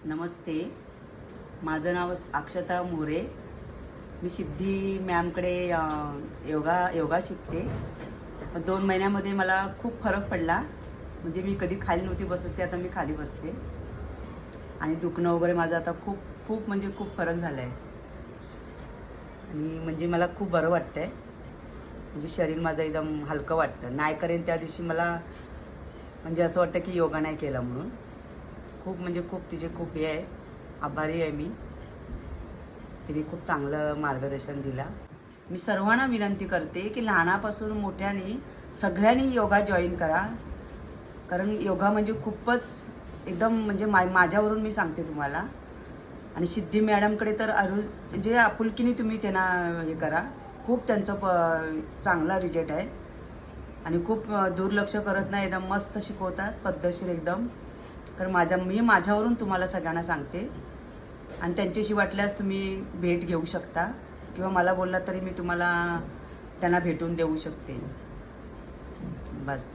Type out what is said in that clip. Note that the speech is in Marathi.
नमस्ते, माझं नाव अक्षता मोरे. मी सिद्धी मॅमकडे योगा शिकते. 2 महिन्यामध्ये मला खूप फरक पडला. म्हणजे मी कधी खाली नव्हती बसत, ते आता मी खाली बसते आणि दुखणं वगैरे माझं आता खूप खूप म्हणजे खूप फरक झाला आहे. आणि म्हणजे मला खूप बरं वाटतं आहे. म्हणजे शरीर माझं एकदम हलकं वाटतं. नाही करेन त्या दिवशी मला म्हणजे असं वाटतं की योगा नाही केला म्हणून. खूप म्हणजे खूप तिचे खूप हे आहे, आभारी आहे मी. तिने खूप चांगलं मार्गदर्शन दिला. मी सर्वांना विनंती करते की लहानापासून मोठ्याने सगळ्यांनी योगा जॉईन करा. कारण योगा म्हणजे खूपच एकदम म्हणजे माझ्यावरून मी सांगते तुम्हाला. आणि सिद्धी मॅडमकडे तर म्हणजे आपुलकीने तुम्ही त्यांना हे करा. खूप त्यांचं चांगला रिजल्ट आहे आणि खूप दुर्लक्ष करत नाही, एकदम मस्त शिकवतात, पद्धतशीर एकदम. तर मी माझ्यावरून तुम्हाला सगळ्यांना सांगते. आणि त्यांच्याशी वाटल्यास तुम्ही भेट घेऊ शकता किंवा मला बोलला तरी मी तुम्हाला त्यांना भेटून देऊ शकते. बस.